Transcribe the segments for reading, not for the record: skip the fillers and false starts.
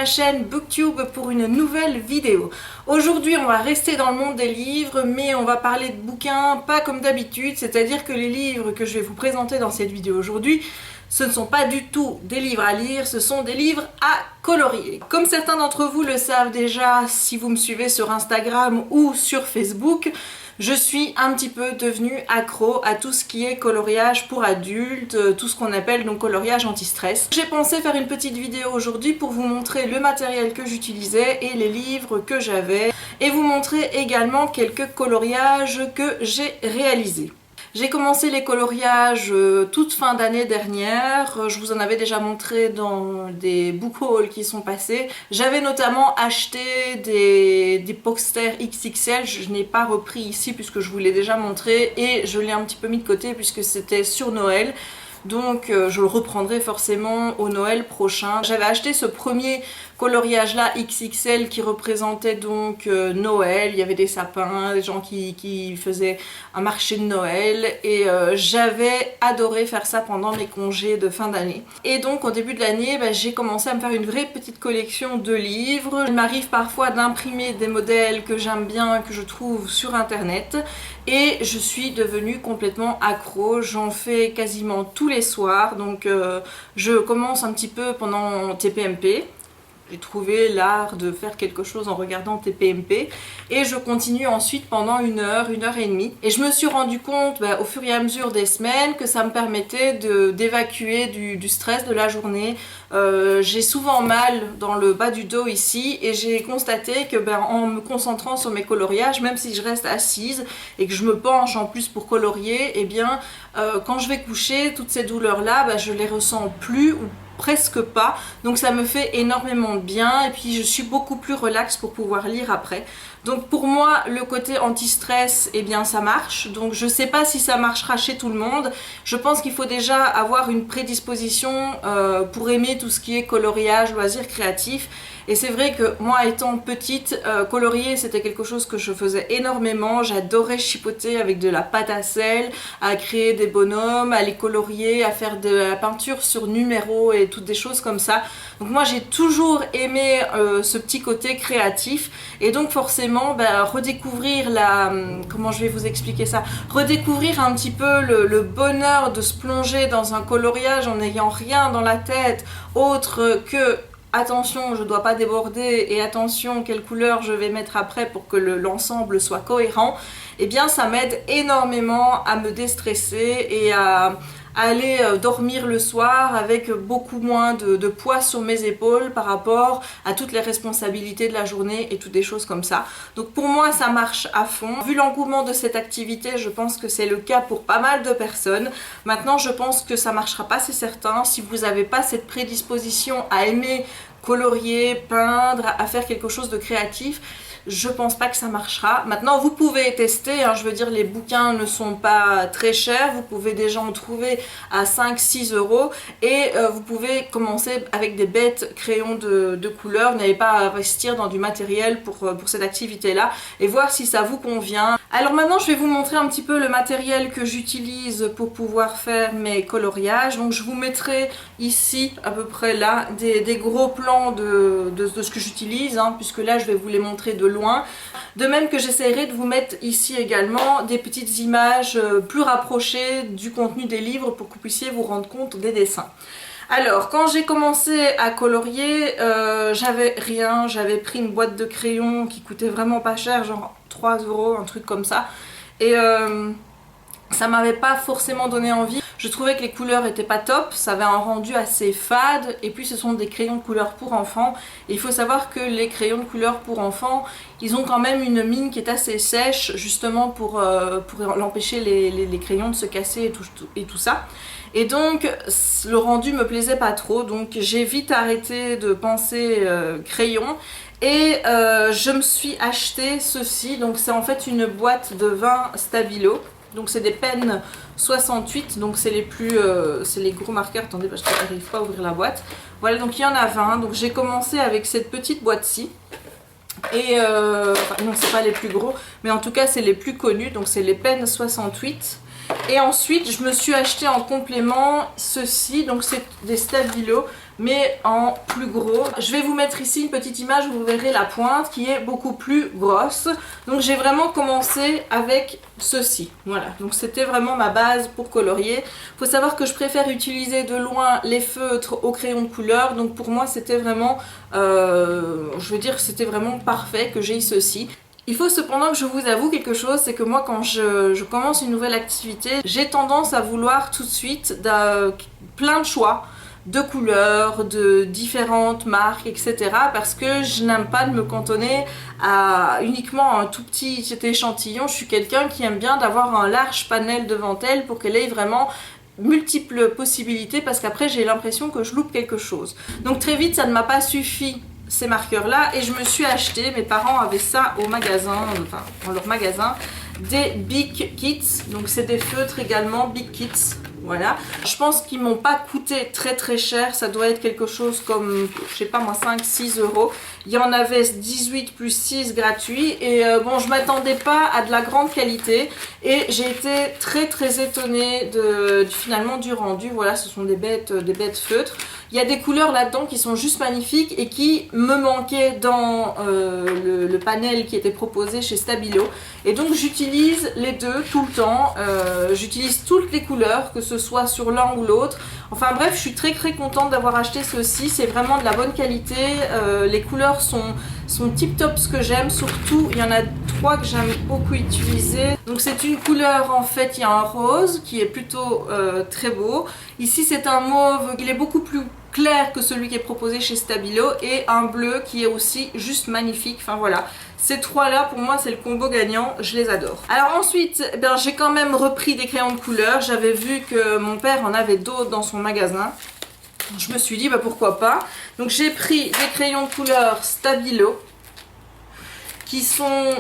ma chaîne Booktube pour une nouvelle vidéo. Aujourd'hui on va rester dans le monde des livres, mais on va parler de bouquins pas comme d'habitude, c'est-à-dire que les livres que je vais vous présenter dans cette vidéo aujourd'hui, ce ne sont pas du tout des livres à lire, ce sont des livres à colorier. Comme certains d'entre vous le savent déjà si vous me suivez sur Instagram ou sur Facebook, je suis un petit peu devenue accro à tout ce qui est coloriage pour adultes, tout ce qu'on appelle donc coloriage anti-stress. J'ai pensé faire une petite vidéo aujourd'hui pour vous montrer le matériel que j'utilisais et les livres que j'avais et vous montrer également quelques coloriages que j'ai réalisés. J'ai commencé les coloriages toute fin d'année dernière, je vous en avais déjà montré dans des book hauls qui sont passés. J'avais notamment acheté des posters XXL, je n'ai pas repris ici puisque je vous l'ai déjà montré et je l'ai un petit peu mis de côté puisque c'était sur Noël. Donc je le reprendrai forcément au Noël prochain. J'avais acheté ce premier coloriage là XXL qui représentait donc Noël. Il y avait des sapins, des gens qui faisaient un marché de Noël et j'avais adoré faire ça pendant mes congés de fin d'année. Et donc au début de l'année, j'ai commencé à me faire une vraie petite collection de livres. Il m'arrive parfois d'imprimer des modèles que j'aime bien, que je trouve sur internet et je suis devenue complètement accro. J'en fais quasiment tous les soirs, donc je commence un petit peu pendant TPMP. J'ai trouvé l'art de faire quelque chose en regardant TPMP et je continue ensuite pendant une heure et demie. Et je me suis rendu compte au fur et à mesure des semaines que ça me permettait d'évacuer du stress de la journée. J'ai souvent mal dans le bas du dos ici et j'ai constaté que en me concentrant sur mes coloriages, même si je reste assise et que je me penche en plus pour colorier, et bien quand je vais coucher, toutes ces douleurs là, je les ressens plus ou presque pas, donc ça me fait énormément de bien et puis je suis beaucoup plus relax pour pouvoir lire après. Donc pour moi le côté anti-stress, eh bien ça marche, donc je sais pas si ça marchera chez tout le monde. Je pense qu'il faut déjà avoir une prédisposition pour aimer tout ce qui est coloriage, loisirs créatifs. Et c'est vrai que moi étant petite, colorier c'était quelque chose que je faisais énormément. J'adorais chipoter avec de la pâte à sel, à créer des bonhommes, à les colorier, à faire de la peinture sur numéros et toutes des choses comme ça. Donc moi j'ai toujours aimé ce petit côté créatif et donc forcément redécouvrir comment je vais vous expliquer ça, redécouvrir un petit peu le bonheur de se plonger dans un coloriage en n'ayant rien dans la tête autre que attention, je ne dois pas déborder et attention, quelle couleur je vais mettre après pour que l'ensemble soit cohérent, eh bien ça m'aide énormément à me déstresser et à aller dormir le soir avec beaucoup moins de poids sur mes épaules par rapport à toutes les responsabilités de la journée et toutes des choses comme ça. Donc pour moi ça marche à fond. Vu l'engouement de cette activité, je pense que c'est le cas pour pas mal de personnes. Maintenant je pense que ça marchera pas, c'est certain, si vous n'avez pas cette prédisposition à aimer colorier, peindre, à faire quelque chose de créatif. Je pense pas que ça marchera. Maintenant vous pouvez tester, je veux dire les bouquins ne sont pas très chers, vous pouvez déjà en trouver à 5-6 euros et vous pouvez commencer avec des bêtes crayons de couleur. Vous n'avez pas à investir dans du matériel pour cette activité là et voir si ça vous convient. Alors maintenant je vais vous montrer un petit peu le matériel que j'utilise pour pouvoir faire mes coloriages. Donc je vous mettrai ici à peu près là des gros plans de ce que j'utilise, puisque là je vais vous les montrer de loin. De même que j'essaierai de vous mettre ici également des petites images plus rapprochées du contenu des livres pour que vous puissiez vous rendre compte des dessins. Alors quand j'ai commencé à colorier, j'avais rien, j'avais pris une boîte de crayons qui coûtait vraiment pas cher, genre 3 euros, un truc comme ça, et ça m'avait pas forcément donné envie. Je trouvais que les couleurs étaient pas top, ça avait un rendu assez fade et puis ce sont des crayons de couleur pour enfants. Et il faut savoir que les crayons de couleur pour enfants, ils ont quand même une mine qui est assez sèche justement pour empêcher les crayons de se casser et tout ça. Et donc le rendu me plaisait pas trop, donc j'ai vite arrêté de penser crayon. Et je me suis acheté ceci, donc c'est en fait une boîte de 20 stabilo. Donc c'est des pennes 68, donc c'est les gros marqueurs. Attendez parce que je n'arrive pas à ouvrir la boîte. Voilà, donc il y en a 20, donc j'ai commencé avec cette petite boîte-ci. Et non, c'est pas les plus gros, mais en tout cas c'est les plus connus, donc c'est les pennes 68. Et ensuite je me suis acheté en complément ceci, donc c'est des stabilos mais en plus gros. Je vais vous mettre ici une petite image où vous verrez la pointe qui est beaucoup plus grosse. Donc j'ai vraiment commencé avec ceci, voilà, donc c'était vraiment ma base pour colorier. Il faut savoir que je préfère utiliser de loin les feutres au crayon de couleur, donc pour moi c'était vraiment, je veux dire, c'était vraiment parfait que j'ai ceci. Il faut cependant que je vous avoue quelque chose, c'est que moi quand je commence une nouvelle activité, j'ai tendance à vouloir tout de suite plein de choix de couleurs, de différentes marques, etc. parce que je n'aime pas de me cantonner à uniquement un tout petit échantillon. Je suis quelqu'un qui aime bien d'avoir un large panel devant elle pour qu'elle ait vraiment multiples possibilités, parce qu'après j'ai l'impression que je loupe quelque chose. Donc très vite ça ne m'a pas suffi ces marqueurs là et je me suis acheté, mes parents avaient ça au magasin, enfin dans leur magasin, des Bic Kits, donc c'est des feutres également, Bic Kits. Voilà, je pense qu'ils m'ont pas coûté très cher, ça doit être quelque chose comme, je sais pas moi, 5-6 euros. Il y en avait 18 plus 6 gratuits et bon, je m'attendais pas à de la grande qualité et j'ai été très étonnée finalement du rendu. Voilà, ce sont des bêtes feutres. Il y a des couleurs là-dedans qui sont juste magnifiques et qui me manquaient dans le panel qui était proposé chez Stabilo. Et donc j'utilise les deux tout le temps, j'utilise toutes les couleurs, que ce soit sur l'un ou l'autre. Enfin bref, je suis très contente d'avoir acheté ceci, c'est vraiment de la bonne qualité, les couleurs sont tip top, ce que j'aime. Surtout il y en a 3 que j'aime beaucoup utiliser. Donc c'est une couleur, en fait il y a un rose qui est plutôt très beau. Ici c'est un mauve, il est beaucoup plus clair que celui qui est proposé chez Stabilo, et un bleu qui est aussi juste magnifique. Enfin voilà, ces 3 là pour moi c'est le combo gagnant, je les adore. Alors ensuite j'ai quand même repris des crayons de couleur. J'avais vu que mon père en avait d'autres dans son magasin, je me suis dit pourquoi pas. Donc j'ai pris des crayons de couleur Stabilo qui sont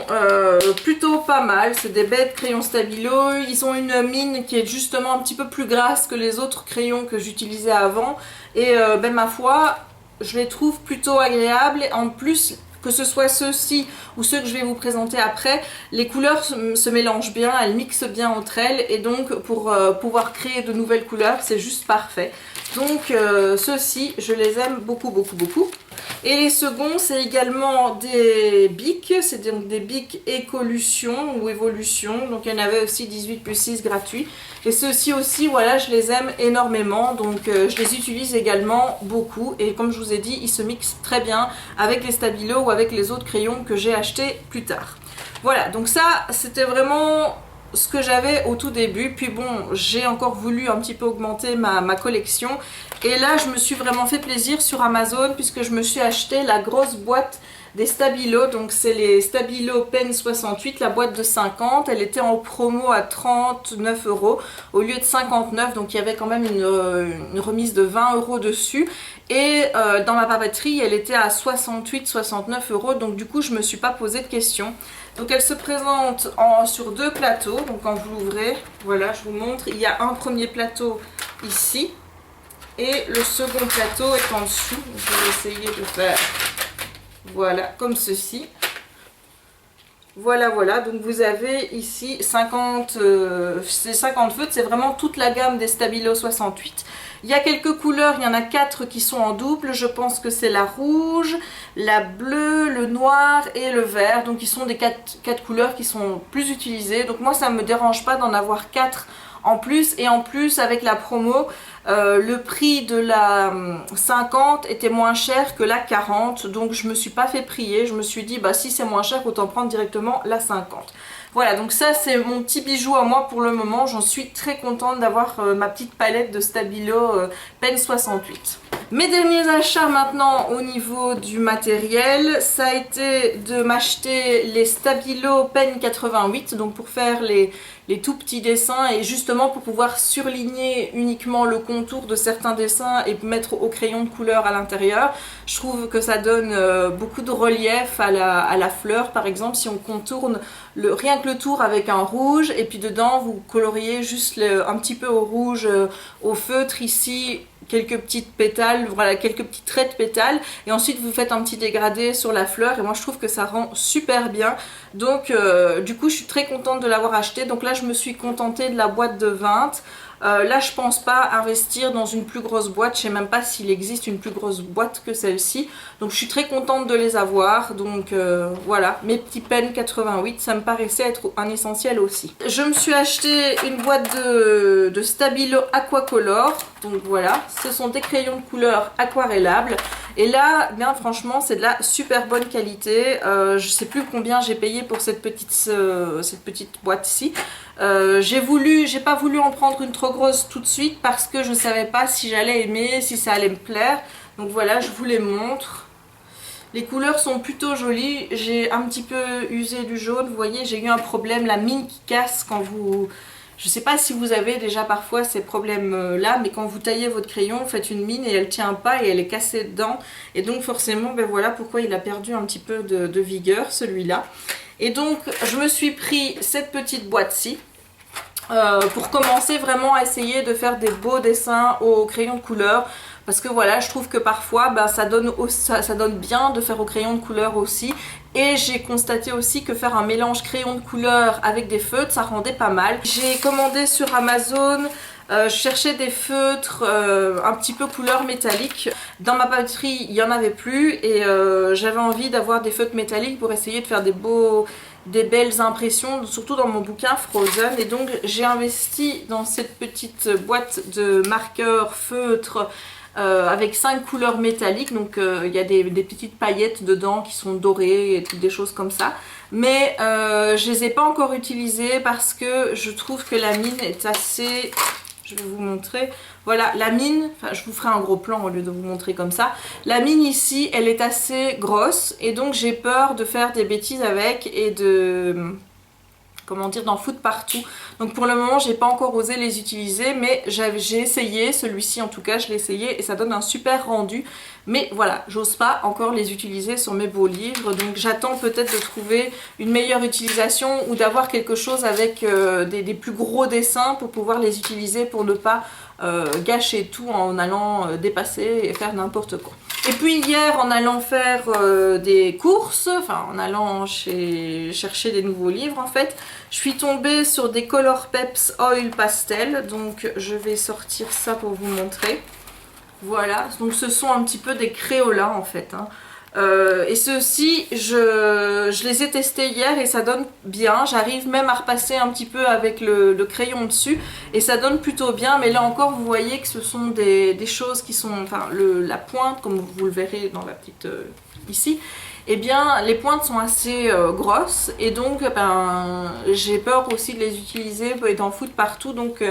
plutôt pas mal. C'est des bêtes crayons Stabilo. Ils ont une mine qui est justement un petit peu plus grasse que les autres crayons que j'utilisais avant. Et ma foi, je les trouve plutôt agréables. Et en plus, que ce soit ceux-ci ou ceux que je vais vous présenter après, les couleurs se mélangent bien, elles mixent bien entre elles. Et donc pour pouvoir créer de nouvelles couleurs, c'est juste parfait. Donc ceux-ci, je les aime beaucoup. Et les seconds, c'est également des Bic, c'est donc des Bic Écolution ou Évolution. Donc il y en avait aussi 18 plus 6 gratuits. Et ceux-ci aussi, voilà, je les aime énormément. Donc je les utilise également beaucoup. Et comme je vous ai dit, ils se mixent très bien avec les Stabilo ou avec les autres crayons que j'ai achetés plus tard. Voilà, donc ça, c'était vraiment ce que j'avais au tout début. Puis bon, j'ai encore voulu un petit peu augmenter ma collection. Et là, je me suis vraiment fait plaisir sur Amazon puisque je me suis acheté la grosse boîte des Stabilo. Donc c'est les Stabilo Pen 68, la boîte de 50. Elle était en promo à 39 euros au lieu de 59. Donc il y avait quand même une remise de 20 euros dessus. Et dans ma papeterie, elle était à 68-69 euros. Donc du coup, je me suis pas posé de questions. Donc elle se présente sur 2 plateaux. Donc quand vous l'ouvrez, voilà, je vous montre. Il y a un premier plateau ici. Et le second plateau est en dessous. Je vais essayer de faire, voilà, comme ceci. Voilà, donc vous avez ici 50 feutres, c'est vraiment toute la gamme des Stabilo 68. Il y a quelques couleurs, il y en a 4 qui sont en double, je pense que c'est la rouge, la bleue, le noir et le vert. Donc ils sont des 4 couleurs qui sont plus utilisées. Donc moi ça ne me dérange pas d'en avoir 4 en plus. Et en plus avec la promo, le prix de la 50 était moins cher que la 40, donc je me suis pas fait prier. Je me suis dit si c'est moins cher, autant prendre directement la 50. Voilà, donc ça c'est mon petit bijou à moi pour le moment. J'en suis très contente d'avoir ma petite palette de Stabilo Pen 68. Mes derniers achats maintenant au niveau du matériel, ça a été de m'acheter les Stabilo Pen 88, donc pour faire les tout petits dessins et justement pour pouvoir surligner uniquement le contour de certains dessins et mettre au crayon de couleur à l'intérieur. Je trouve que ça donne beaucoup de relief à la fleur, par exemple si on contourne rien que le tour avec un rouge et puis dedans vous coloriez juste un petit peu au rouge au feutre ici, quelques petites pétales, voilà, quelques petits traits de pétales, et ensuite vous faites un petit dégradé sur la fleur et moi je trouve que ça rend super bien. Donc du coup je suis très contente de l'avoir acheté. Donc là je me suis contentée de la boîte de 20. Là je pense pas investir dans une plus grosse boîte, je sais même pas s'il existe une plus grosse boîte que celle-ci. Donc je suis très contente de les avoir, donc voilà, mes petits pens 88, ça me paraissait être un essentiel aussi. Je me suis acheté une boîte de Stabilo Aquacolor, donc voilà, ce sont des crayons de couleur aquarellables. Et là, bien franchement, c'est de la super bonne qualité. Je sais plus combien j'ai payé pour cette petite boîte-ci. J'ai pas voulu en prendre une trop grosse tout de suite parce que je ne savais pas si j'allais aimer, si ça allait me plaire. Donc voilà, je vous les montre. Les couleurs sont plutôt jolies. J'ai un petit peu usé du jaune. Vous voyez, j'ai eu un problème, la mine qui casse quand vous... Je sais pas si vous avez déjà parfois ces problèmes là, mais quand vous taillez votre crayon, vous faites une mine et elle tient pas et elle est cassée dedans. Et donc forcément, ben voilà pourquoi il a perdu un petit peu de vigueur celui-là. Et donc je me suis pris cette petite boîte-ci pour commencer vraiment à essayer de faire des beaux dessins au crayon de couleur. Parce que voilà, je trouve que parfois ben, ça donne bien de faire au crayon de couleur aussi. Et j'ai constaté aussi que faire un mélange crayon de couleur avec des feutres, ça rendait pas mal. J'ai commandé sur Amazon, je cherchais des feutres un petit peu couleur métallique. Dans ma papeterie, il n'y en avait plus et j'avais envie d'avoir des feutres métalliques pour essayer de faire des belles impressions, surtout dans mon bouquin Frozen. Et donc j'ai investi dans cette petite boîte de marqueurs feutres avec 5 couleurs métalliques, donc il y a des petites paillettes dedans qui sont dorées et des choses comme ça, mais je les ai pas encore utilisées parce que je trouve que la mine est assez... Je vais vous montrer, voilà la mine, enfin je vous ferai un gros plan au lieu de vous montrer comme ça. La mine ici elle est assez grosse et donc j'ai peur de faire des bêtises avec et de... comment dire, d'en foutre partout. Donc pour le moment j'ai pas encore osé les utiliser, mais j'ai essayé, celui-ci en tout cas je l'ai essayé et ça donne un super rendu. Mais voilà, j'ose pas encore les utiliser sur mes beaux livres, donc j'attends peut-être de trouver une meilleure utilisation ou d'avoir quelque chose avec des plus gros dessins pour pouvoir les utiliser, pour ne pas gâcher tout en allant dépasser et faire n'importe quoi. Et puis hier en allant faire des courses, enfin en allant chercher des nouveaux livres en fait, je suis tombée sur des Colourpeps Oil Pastel, donc je vais sortir ça pour vous montrer. Voilà, donc ce sont un petit peu des créolas en fait, hein. Et ceux-ci, je les ai testés hier et ça donne bien. J'arrive même à repasser un petit peu avec le crayon dessus et ça donne plutôt bien. Mais là encore, vous voyez que ce sont des choses qui sont... Enfin, la pointe, comme vous le verrez dans la petite... ici, eh bien, les pointes sont assez grosses et donc ben, j'ai peur aussi de les utiliser et d'en foutre partout. Donc...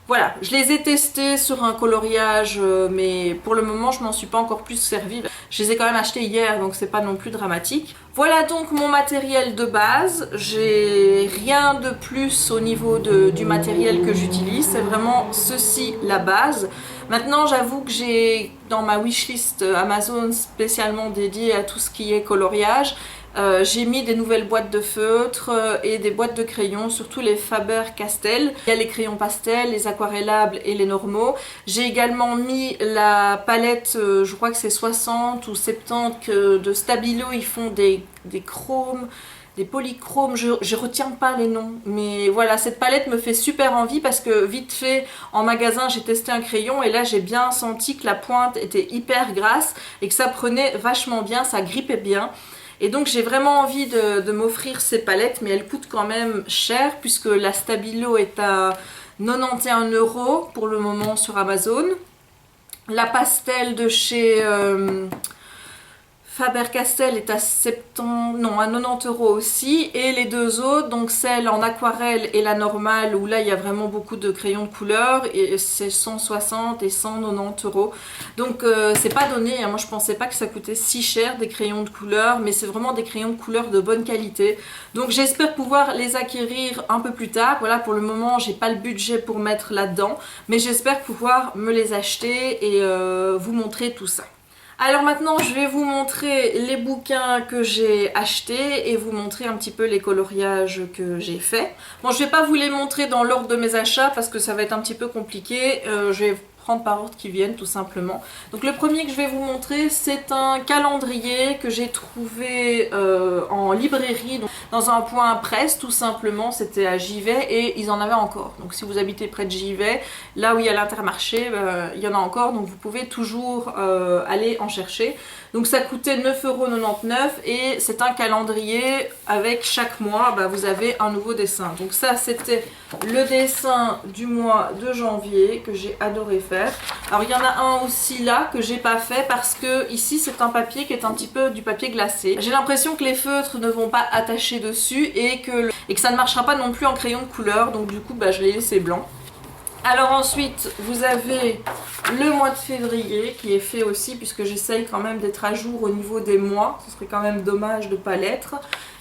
voilà, je les ai testés sur un coloriage, mais pour le moment je m'en suis pas encore plus servi. Je les ai quand même achetés hier, donc c'est pas non plus dramatique. Voilà donc mon matériel de base. J'ai rien de plus au niveau du matériel que j'utilise. C'est vraiment ceci la base. Maintenant j'avoue que j'ai dans ma wishlist Amazon spécialement dédiée à tout ce qui est coloriage. J'ai mis des nouvelles boîtes de feutres et des boîtes de crayons, surtout les Faber-Castell. Il y a les crayons pastels, les aquarellables et les normaux. J'ai également mis la palette, je crois que c'est 60 ou 70 de Stabilo. Ils font des chromes, des polychromes, je retiens pas les noms, mais voilà, cette palette me fait super envie parce que vite fait en magasin j'ai testé un crayon et là j'ai bien senti que la pointe était hyper grasse et que ça prenait vachement bien, ça grippait bien. Et donc j'ai vraiment envie de m'offrir ces palettes, mais elles coûtent quand même cher puisque la Stabilo est à 91 € pour le moment sur Amazon. La pastel de chez Faber-Castell est à 90 € aussi, et les deux autres, donc celle en aquarelle et la normale où là il y a vraiment beaucoup de crayons de couleur, et c'est 160 et 190 €. Donc c'est pas donné, hein. Moi je pensais pas que ça coûtait si cher des crayons de couleur, mais c'est vraiment des crayons de couleur de bonne qualité. Donc j'espère pouvoir les acquérir un peu plus tard. Voilà, pour le moment j'ai pas le budget pour mettre là-dedans, mais j'espère pouvoir me les acheter et vous montrer tout ça. Alors maintenant je vais vous montrer les bouquins que j'ai achetés et vous montrer un petit peu les coloriages que j'ai faits. Bon, je vais pas vous les montrer dans l'ordre de mes achats parce que ça va être un petit peu compliqué. Je vais prendre par ordre qui viennent tout simplement. Donc le premier que je vais vous montrer, c'est un calendrier que j'ai trouvé en librairie, donc dans un point presse tout simplement, c'était à Givet et ils en avaient encore. Donc si vous habitez près de Givet, là où il y a l'Intermarché, il y en a encore, donc vous pouvez toujours aller en chercher. Donc ça coûtait 9,99 € et c'est un calendrier avec chaque mois, vous avez un nouveau dessin. Donc ça c'était le dessin du mois de janvier que j'ai adoré faire. Alors il y en a un aussi là que j'ai pas fait parce que ici c'est un papier qui est un petit peu du papier glacé. J'ai l'impression que les feutres ne vont pas attacher dessus et que ça ne marchera pas non plus en crayon de couleur, donc du coup je l'ai laissé blanc. Alors ensuite, vous avez le mois de février qui est fait aussi puisque j'essaye quand même d'être à jour au niveau des mois. Ce serait quand même dommage de ne pas l'être.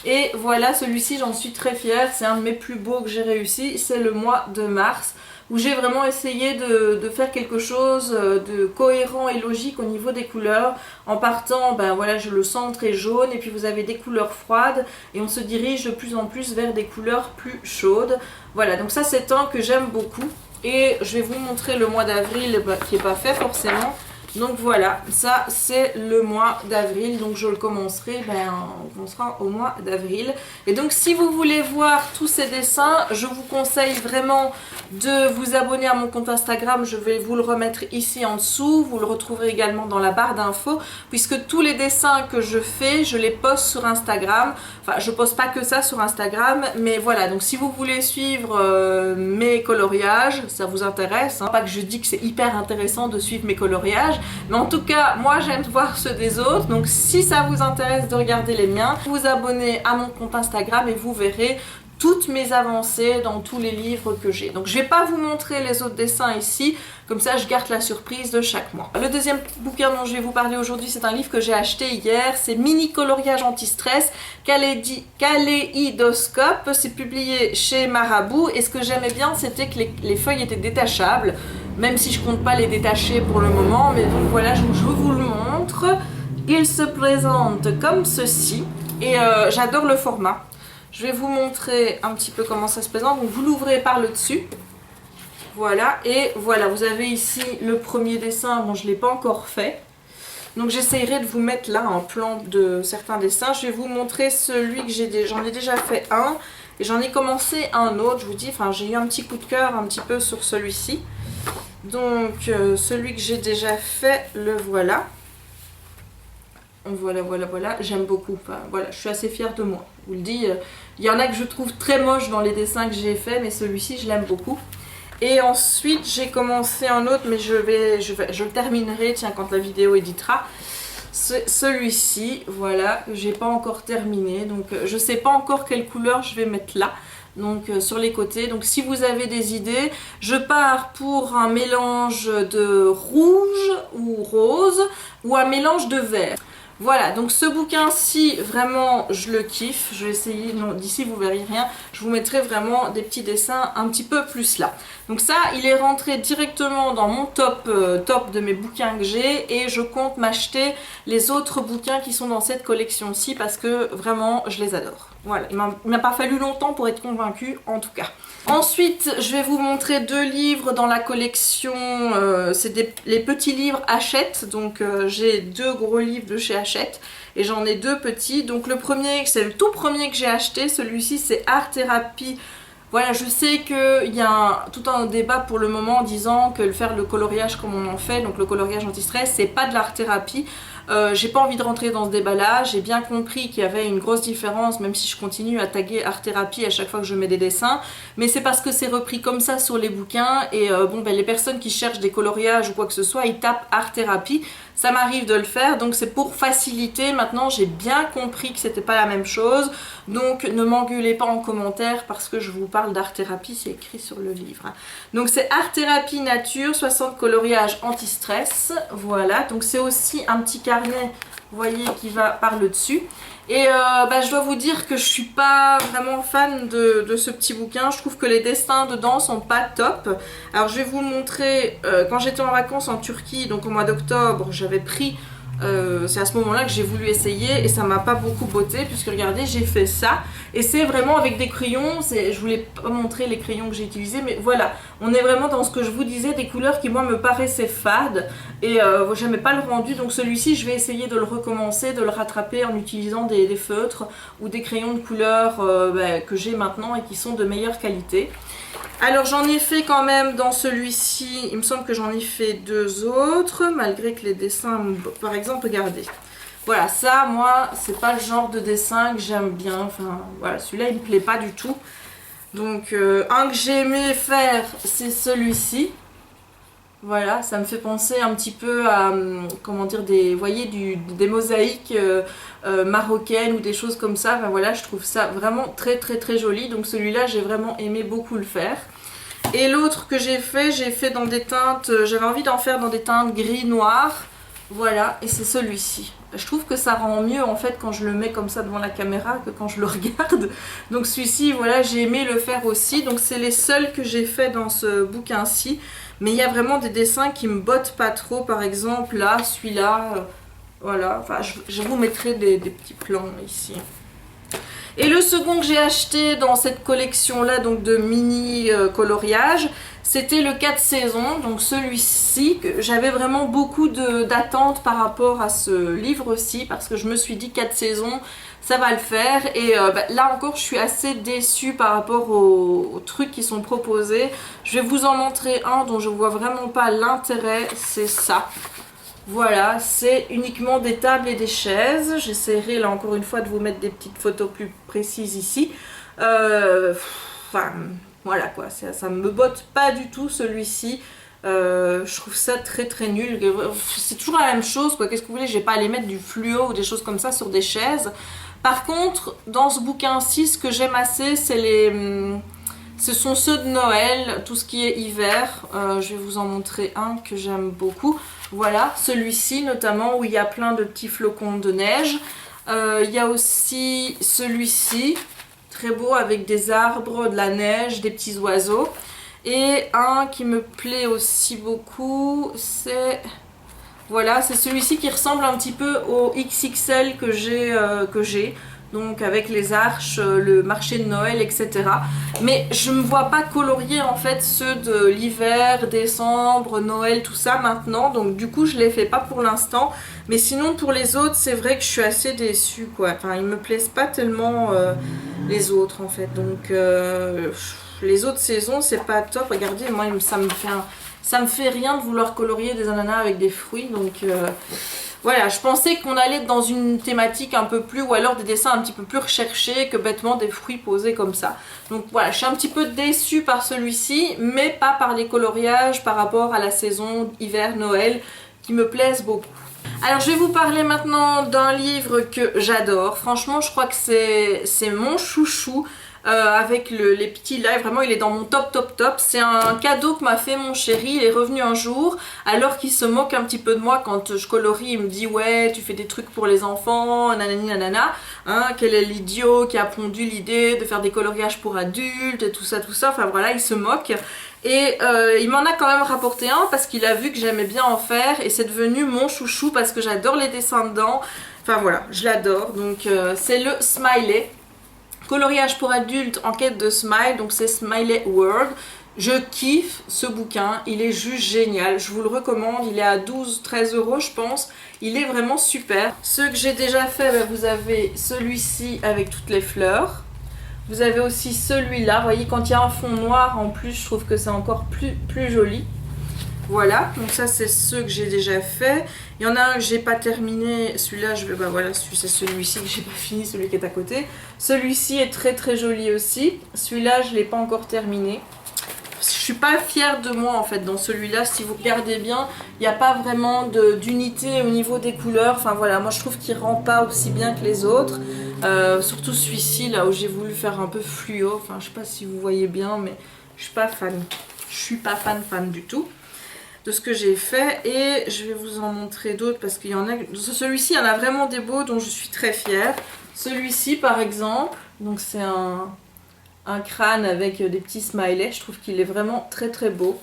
Et voilà, celui-ci j'en suis très fière. C'est un de mes plus beaux que j'ai réussi. C'est le mois de mars où j'ai vraiment essayé de faire quelque chose de cohérent et logique au niveau des couleurs. En partant, voilà, le centre est jaune et puis vous avez des couleurs froides et on se dirige de plus en plus vers des couleurs plus chaudes. Voilà, donc ça c'est un que j'aime beaucoup. Et je vais vous montrer le mois d'avril qui n'est pas fait forcément. Donc voilà, ça c'est le mois d'avril. Donc je le commencerai, on commencera au mois d'avril. Et donc si vous voulez voir tous ces dessins, je vous conseille vraiment de vous abonner à mon compte Instagram. Je vais vous le remettre ici en dessous. Vous le retrouverez également dans la barre d'infos. Puisque tous les dessins que je fais, je les poste sur Instagram. Enfin, je poste pas que ça sur Instagram. Mais voilà, donc si vous voulez suivre mes coloriages, ça vous intéresse. Pas que je dis que c'est hyper intéressant de suivre mes coloriages. Mais en tout cas, moi j'aime voir ceux des autres. Donc si ça vous intéresse de regarder les miens, vous abonnez à mon compte Instagram et vous verrez toutes mes avancées dans tous les livres que j'ai. Donc je vais pas vous montrer les autres dessins ici, comme ça je garde la surprise de chaque mois. Le deuxième bouquin dont je vais vous parler aujourd'hui, c'est un livre que j'ai acheté hier. C'est Mini coloriage anti-stress, Kaléidoscope. C'est publié chez Marabout et ce que j'aimais bien, c'était que les feuilles étaient détachables. Même si je compte pas les détacher pour le moment, mais donc voilà, je vous le montre. Il se présente comme ceci et j'adore le format. Je vais vous montrer un petit peu comment ça se présente. Donc vous l'ouvrez par le dessus. Voilà, et voilà, vous avez ici le premier dessin. Bon, je ne l'ai pas encore fait. Donc j'essayerai de vous mettre là un plan de certains dessins. Je vais vous montrer celui que j'en ai déjà fait un. Et j'en ai commencé un autre, je vous dis, j'ai eu un petit coup de cœur un petit peu sur celui-ci. Donc celui que j'ai déjà fait, le voilà. Voilà, j'aime beaucoup. Voilà, je suis assez fière de moi. Je vous le dis, il y en a que je trouve très moches dans les dessins que j'ai fait, mais celui-ci, je l'aime beaucoup. Et ensuite, j'ai commencé un autre, mais je le terminerai, tiens, quand la vidéo éditera. Celui-ci, voilà, que j'ai pas encore terminé. Donc, je sais pas encore quelle couleur je vais mettre là. Donc sur les côtés. Donc si vous avez des idées, je pars pour un mélange de rouge ou rose ou un mélange de vert. Voilà, donc ce bouquin-ci, vraiment, je le kiffe. Je vais essayer, d'ici vous verrez rien, je vous mettrai vraiment des petits dessins un petit peu plus là. Donc ça, il est rentré directement dans mon top de mes bouquins que j'ai et je compte m'acheter les autres bouquins qui sont dans cette collection-ci parce que vraiment, je les adore. Voilà, il m'a pas fallu longtemps pour être convaincue, en tout cas. Ensuite, je vais vous montrer deux livres dans la collection, c'est les petits livres Hachette. Donc j'ai deux gros livres de chez Hachette et j'en ai deux petits. Donc le premier, c'est le tout premier que j'ai acheté, celui-ci c'est Art Thérapie. Voilà, je sais qu'il y a tout un débat pour le moment en disant que faire le coloriage comme on en fait, donc le coloriage anti-stress, c'est pas de l'art thérapie. J'ai pas envie de rentrer dans ce débat-là, j'ai bien compris qu'il y avait une grosse différence, même si je continue à taguer art thérapie à chaque fois que je mets des dessins, mais c'est parce que c'est repris comme ça sur les bouquins et les personnes qui cherchent des coloriages ou quoi que ce soit, ils tapent art thérapie. Ça m'arrive de le faire, donc c'est pour faciliter. Maintenant, j'ai bien compris que c'était pas la même chose, donc ne m'engueulez pas en commentaire parce que je vous parle d'art thérapie, c'est écrit sur le livre. Donc c'est art thérapie nature, 60 coloriages anti-stress, voilà. Donc c'est aussi un petit carnet, vous voyez, qui va par le dessus. Et je dois vous dire que je suis pas vraiment fan de ce petit bouquin. Je trouve que les dessins dedans sont pas top. Alors je vais vous montrer, quand j'étais en vacances en Turquie, donc au mois d'octobre, j'avais pris C'est à ce moment là que j'ai voulu essayer et ça m'a pas beaucoup botté puisque regardez j'ai fait ça et c'est vraiment avec des crayons, je voulais pas montrer les crayons que j'ai utilisés mais voilà, on est vraiment dans ce que je vous disais, des couleurs qui moi me paraissaient fades et j'aimais pas le rendu, donc celui-ci je vais essayer de le recommencer, de le rattraper en utilisant des feutres ou des crayons de couleur que j'ai maintenant et qui sont de meilleure qualité. Alors j'en ai fait quand même dans celui-ci, il me semble que j'en ai fait 2 autres, malgré que les dessins, par exemple, regardez. Voilà, ça, moi, c'est pas le genre de dessin que j'aime bien, enfin, voilà, celui-là, il me plaît pas du tout. Donc, un que j'ai aimé faire, c'est celui-ci. Voilà, ça me fait penser un petit peu à, comment dire, vous voyez, des mosaïques marocaines ou des choses comme ça. Enfin voilà, je trouve ça vraiment très très très joli. Donc celui-là, j'ai vraiment aimé beaucoup le faire. Et l'autre que j'ai fait dans des teintes, j'avais envie d'en faire dans des teintes gris-noir. Voilà, et c'est celui-ci. Je trouve que ça rend mieux en fait quand je le mets comme ça devant la caméra que quand je le regarde. Donc celui-ci, voilà, j'ai aimé le faire aussi. Donc c'est les seuls que j'ai fait dans ce bouquin-ci. Mais il y a vraiment des dessins qui me bottent pas trop. Par exemple, là, celui-là, voilà. Enfin, je vous mettrai des petits plans ici. Et le second que j'ai acheté dans cette collection-là, donc de mini coloriage, c'était le 4 saisons, donc celui-ci, que j'avais vraiment beaucoup d'attentes par rapport à ce livre-ci, parce que je me suis dit 4 saisons, ça va le faire. Et là encore, je suis assez déçue par rapport aux trucs qui sont proposés. Je vais vous en montrer un dont je vois vraiment pas l'intérêt, c'est ça. Voilà, c'est uniquement des tables et des chaises. J'essaierai là encore une fois de vous mettre des petites photos plus précises ici. Enfin, voilà quoi, ça me botte pas du tout celui-ci. Je trouve ça très très nul. C'est toujours la même chose quoi. Qu'est-ce que vous voulez, je vais pas aller mettre du fluo ou des choses comme ça sur des chaises. Par contre, dans ce bouquin-ci, ce que j'aime assez, ce sont ceux de Noël, tout ce qui est hiver. Je vais vous en montrer un que j'aime beaucoup. Voilà, celui-ci notamment où il y a plein de petits flocons de neige. Il y a aussi celui-ci, très beau avec des arbres, de la neige, des petits oiseaux. Et un qui me plaît aussi beaucoup, c'est... Voilà, c'est celui-ci qui ressemble un petit peu au XXL que j'ai. Donc avec les arches, le marché de Noël, etc. Mais je ne me vois pas colorier en fait ceux de l'hiver, décembre, Noël, tout ça maintenant. Donc du coup je ne les fais pas pour l'instant. Mais sinon pour les autres c'est vrai que je suis assez déçue quoi. Enfin ils me plaisent pas tellement les autres en fait. Donc les autres saisons c'est pas top. Regardez moi ça me fait rien de vouloir colorier des ananas avec des fruits. Donc voilà, je pensais qu'on allait être dans une thématique un peu plus, ou alors des dessins un petit peu plus recherchés que bêtement des fruits posés comme ça. Donc voilà, je suis un petit peu déçue par celui-ci, mais pas par les coloriages par rapport à la saison hiver-Noël qui me plaisent beaucoup. Alors je vais vous parler maintenant d'un livre que j'adore. Franchement, je crois que c'est mon chouchou. Avec les petits lives, vraiment il est dans mon top. C'est un cadeau que m'a fait mon chéri. Il est revenu un jour alors qu'il se moque un petit peu de moi quand je colorie. Il me dit ouais tu fais des trucs pour les enfants, nanani nanana, hein, quel est l'idiot qui a pondu l'idée de faire des coloriages pour adultes et tout ça, enfin voilà, il se moque. Et il m'en a quand même rapporté un parce qu'il a vu que j'aimais bien en faire et c'est devenu mon chouchou parce que j'adore les dessins dedans. Enfin voilà, je l'adore. Donc c'est le Smiley. Coloriage pour adultes en quête de smile, donc c'est Smiley World. Je kiffe ce bouquin, il est juste génial, je vous le recommande, il est à 12-13 € je pense, il est vraiment super. Ceux que j'ai déjà fait, vous avez celui-ci avec toutes les fleurs. Vous avez aussi celui-là, vous voyez quand il y a un fond noir en plus, je trouve que c'est encore plus joli. Voilà, donc ça c'est ceux que j'ai déjà fait. Il y en a un que j'ai pas terminé, celui-là voilà, c'est celui-ci que j'ai pas fini, celui qui est à côté. Celui-ci est très joli aussi. Celui-là je l'ai pas encore terminé. Je suis pas fière de moi en fait dans celui-là, si vous regardez bien, il n'y a pas vraiment d'unité au niveau des couleurs. Enfin voilà, moi je trouve qu'il rend pas aussi bien que les autres. Surtout celui-ci là où j'ai voulu faire un peu fluo. Enfin je sais pas si vous voyez bien, mais je suis pas fan. Je suis pas fan du tout de ce que j'ai fait et je vais vous en montrer d'autres parce qu'il y en a, celui-ci il y en a vraiment des beaux dont je suis très fière. Celui-ci par exemple, donc c'est un crâne avec des petits smileys, je trouve qu'il est vraiment très beau.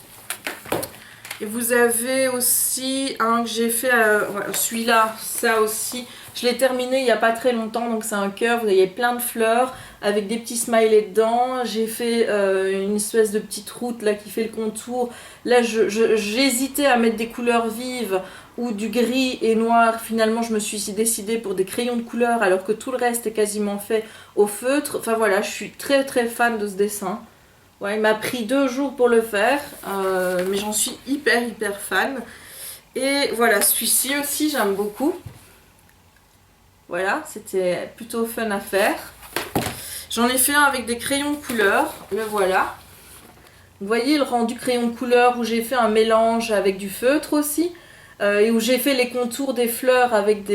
Et vous avez aussi un que j'ai fait, voilà, celui-là, ça aussi. Je l'ai terminé il n'y a pas très longtemps, donc c'est un cœur, vous voyez plein de fleurs avec des petits smileys dedans. J'ai fait une espèce de petite route là qui fait le contour. Là j'hésitais à mettre des couleurs vives ou du gris et noir. Finalement je me suis décidée pour des crayons de couleur alors que tout le reste est quasiment fait au feutre. Enfin voilà, je suis très très fan de ce dessin. Ouais, il m'a pris 2 jours pour le faire, mais j'en suis hyper fan. Et voilà, celui-ci aussi j'aime beaucoup. Voilà, c'était plutôt fun à faire. J'en ai fait un avec des crayons de couleur, le voilà. Vous voyez le rendu crayon de couleur où j'ai fait un mélange avec du feutre aussi. Et où j'ai fait les contours des fleurs avec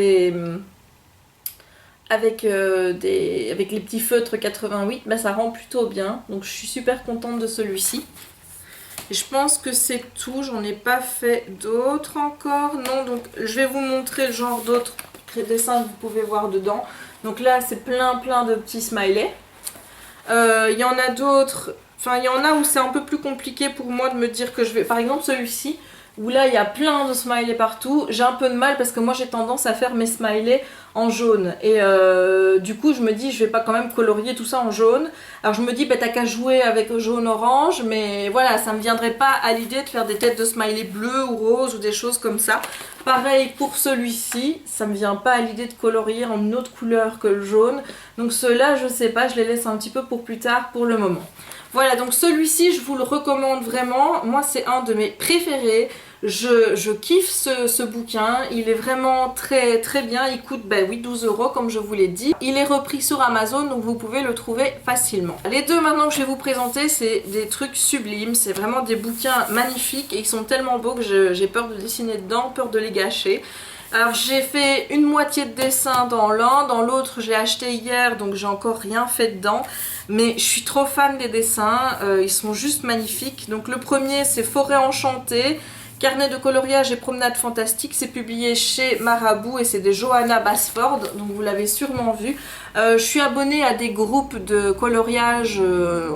avec les petits feutres 88. Ben, ça rend plutôt bien, donc je suis super contente de celui-ci. Et je pense que c'est tout, j'en ai pas fait d'autres encore. Non, donc je vais vous montrer le genre d'autres dessins que vous pouvez voir dedans. Donc là c'est plein de petits smileys. Il y en a d'autres, enfin il y en a où c'est un peu plus compliqué pour moi de me dire que je vais, par exemple celui-ci où là il y a plein de smileys partout. J'ai un peu de mal parce que moi j'ai tendance à faire mes smileys en jaune et du coup je me dis je vais pas quand même colorier tout ça en jaune. Alors je me dis bah t'as qu'à jouer avec jaune orange, mais voilà, ça me viendrait pas à l'idée de faire des têtes de smiley bleu ou rose ou des choses comme ça. Pareil pour celui-ci, ça me vient pas à l'idée de colorier en une autre couleur que le jaune. Donc ceux-là je sais pas, je les laisse un petit peu pour plus tard pour le moment. Voilà, donc celui-ci je vous le recommande vraiment, moi c'est un de mes préférés. Je kiffe ce bouquin, il est vraiment très bien, il coûte oui, 12 € comme je vous l'ai dit. Il est repris sur Amazon donc vous pouvez le trouver facilement. Les deux maintenant que je vais vous présenter c'est des trucs sublimes, c'est vraiment des bouquins magnifiques et ils sont tellement beaux que j'ai peur de dessiner dedans, peur de les gâcher. Alors j'ai fait une moitié de dessin dans l'un, dans l'autre j'ai acheté hier donc j'ai encore rien fait dedans. Mais je suis trop fan des dessins, ils sont juste magnifiques. Donc le premier c'est Forêt enchantée. Carnet de coloriage et promenade fantastique, c'est publié chez Marabout et c'est de Johanna Basford, donc vous l'avez sûrement vu. Je suis abonnée à des groupes de coloriage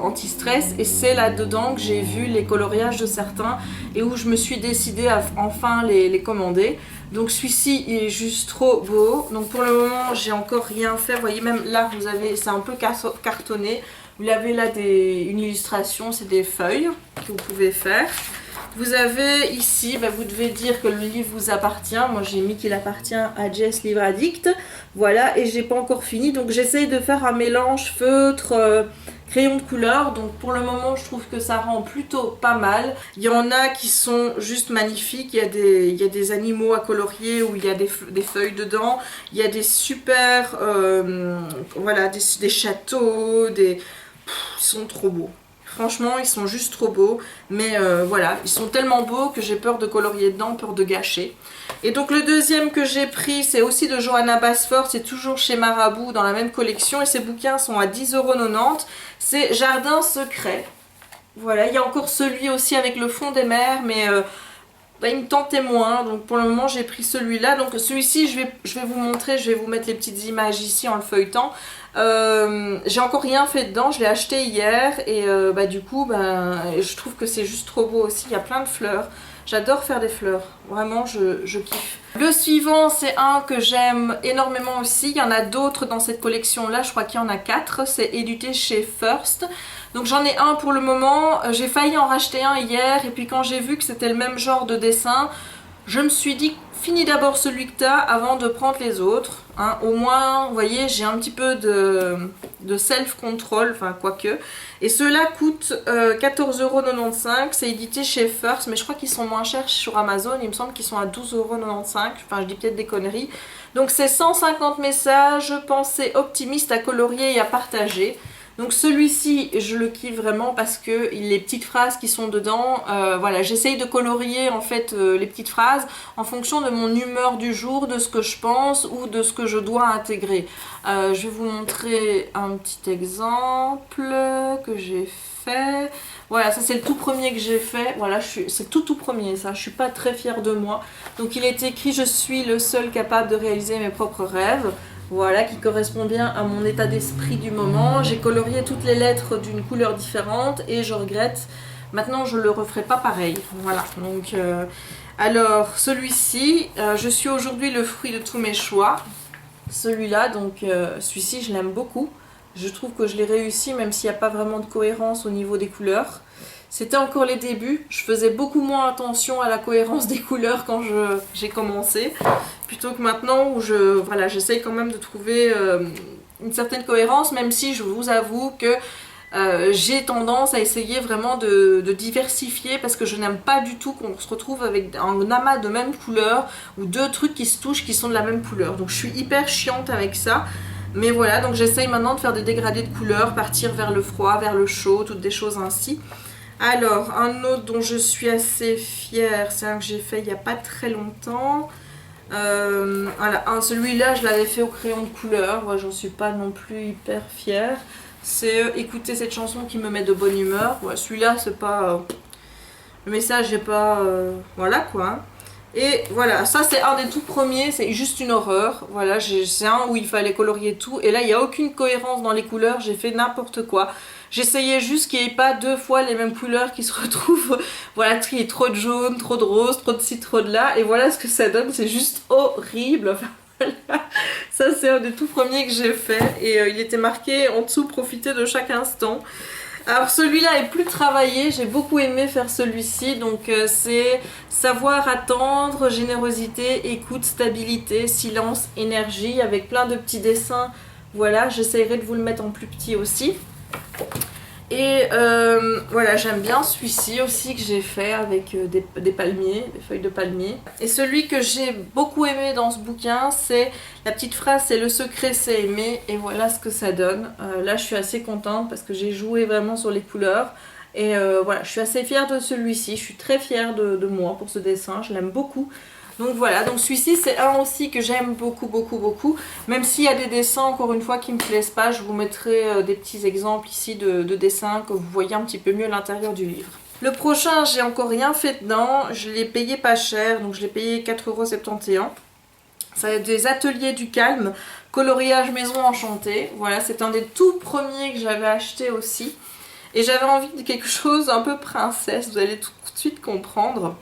anti-stress et c'est là-dedans que j'ai vu les coloriages de certains et où je me suis décidée à enfin les commander. Donc celui-ci il est juste trop beau. Donc pour le moment j'ai encore rien fait, vous voyez même là vous avez, c'est un peu cartonné. Vous avez là une illustration, c'est des feuilles que vous pouvez faire. Vous avez ici, vous devez dire que le livre vous appartient. Moi j'ai mis qu'il appartient à Jess Livre Addict. Voilà, et j'ai pas encore fini. Donc j'essaye de faire un mélange feutre, crayon de couleur. Donc pour le moment je trouve que ça rend plutôt pas mal. Il y en a qui sont juste magnifiques. Il y a des animaux à colorier où il y a des feuilles dedans. Il y a des super, voilà, des châteaux, ils sont trop beaux. Franchement, ils sont juste trop beaux. Mais voilà, ils sont tellement beaux que j'ai peur de colorier dedans, peur de gâcher. Et donc le deuxième que j'ai pris, c'est aussi de Johanna Basford. C'est toujours chez Marabout dans la même collection. Et ces bouquins sont à 10,90 €. C'est Jardin secret. Voilà, il y a encore celui aussi avec le fond des mers. Mais il me tentait moins. Donc pour le moment, j'ai pris celui-là. Donc celui-ci, je vais vous montrer. Je vais vous mettre les petites images ici en le feuilletant. J'ai encore rien fait dedans, je l'ai acheté hier et du coup je trouve que c'est juste trop beau aussi, il y a plein de fleurs, j'adore faire des fleurs, vraiment je kiffe. Le suivant c'est un que j'aime énormément aussi, il y en a d'autres dans cette collection là, je crois qu'il y en a 4, c'est édité chez First. Donc j'en ai un pour le moment, j'ai failli en racheter un hier et puis quand j'ai vu que c'était le même genre de dessin, je me suis dit finis d'abord celui que tu as avant de prendre les autres. Hein. Au moins, vous voyez, j'ai un petit peu de self-control, enfin quoique. Et ceux-là coûtent 14,95 €. C'est édité chez First, mais je crois qu'ils sont moins chers sur Amazon. Il me semble qu'ils sont à 12,95 €. Enfin, je dis peut-être des conneries. Donc c'est 150 messages, pensées optimistes à colorier et à partager. Donc celui-ci, je le kiffe vraiment parce que les petites phrases qui sont dedans, voilà, j'essaye de colorier en fait les petites phrases en fonction de mon humeur du jour, de ce que je pense ou de ce que je dois intégrer. Je vais vous montrer un petit exemple que j'ai fait. Voilà, ça c'est le tout premier que j'ai fait. Voilà, c'est tout premier ça, je suis pas très fière de moi. Donc il est écrit « Je suis le seul capable de réaliser mes propres rêves ». Voilà, qui correspond bien à mon état d'esprit du moment. J'ai colorié toutes les lettres d'une couleur différente et je regrette Maintenant je le referai pas pareil. Voilà, donc alors celui-ci, je suis aujourd'hui le fruit de tous mes choix. Celui-là, donc celui-ci je l'aime beaucoup. Je trouve que je l'ai réussi même s'il n'y a pas vraiment de cohérence au niveau des couleurs. C'était encore les débuts, je faisais beaucoup moins attention à la cohérence des couleurs quand j'ai commencé, plutôt que maintenant où voilà, j'essaye quand même de trouver une certaine cohérence, même si je vous avoue que j'ai tendance à essayer vraiment de diversifier parce que je n'aime pas du tout qu'on se retrouve avec un amas de même couleur ou deux trucs qui se touchent qui sont de la même couleur. Donc je suis hyper chiante avec ça. Mais voilà, donc j'essaye maintenant de faire des dégradés de couleurs, partir vers le froid, vers le chaud, toutes des choses ainsi. Alors, un autre dont je suis assez fière, c'est un que j'ai fait il n'y a pas très longtemps. Voilà, celui-là, je l'avais fait au crayon de couleur. Moi, j'en suis pas non plus hyper fière. C'est écouter cette chanson qui me met de bonne humeur. Ouais, celui-là, c'est pas... le message n'est pas... voilà quoi. Hein. Et voilà, ça c'est un des tout premiers, c'est juste une horreur. Voilà, c'est un où il fallait colorier tout. Et là, il n'y a aucune cohérence dans les couleurs, j'ai fait n'importe quoi. J'essayais juste qu'il n'y ait pas deux fois les mêmes couleurs qui se retrouvent. Voilà, il y a trop de jaune, trop de rose, trop de ci, trop de là. Et voilà ce que ça donne, c'est juste horrible. Enfin, voilà. Ça c'est un des tout premiers que j'ai fait. Et il était marqué en dessous, profiter de chaque instant. Alors celui-là est plus travaillé, j'ai beaucoup aimé faire celui-ci, donc c'est savoir attendre, générosité, écoute, stabilité, silence, énergie, avec plein de petits dessins. Voilà, j'essaierai de vous le mettre en plus petit aussi. Et voilà, j'aime bien celui-ci aussi que j'ai fait avec des palmiers, des feuilles de palmier. Et celui que j'ai beaucoup aimé dans ce bouquin, c'est la petite phrase, c'est le secret c'est aimer. Et voilà ce que ça donne. Là, je suis assez contente parce que j'ai joué vraiment sur les couleurs. Et voilà, je suis assez fière de celui-ci. Je suis très fière de moi pour ce dessin. Je l'aime beaucoup. Donc voilà, donc celui-ci c'est un aussi que j'aime beaucoup, beaucoup, beaucoup. Même s'il y a des dessins, encore une fois, qui ne me plaisent pas, je vous mettrai des petits exemples ici de dessins que vous voyez un petit peu mieux l'intérieur du livre. Le prochain, j'ai encore rien fait dedans. Je l'ai payé pas cher, donc je l'ai payé 4,71 €. C'est des ateliers du calme, coloriage maison enchantée. Voilà, c'est un des tout premiers que j'avais acheté aussi. Et j'avais envie de quelque chose un peu princesse, vous allez tout de suite comprendre.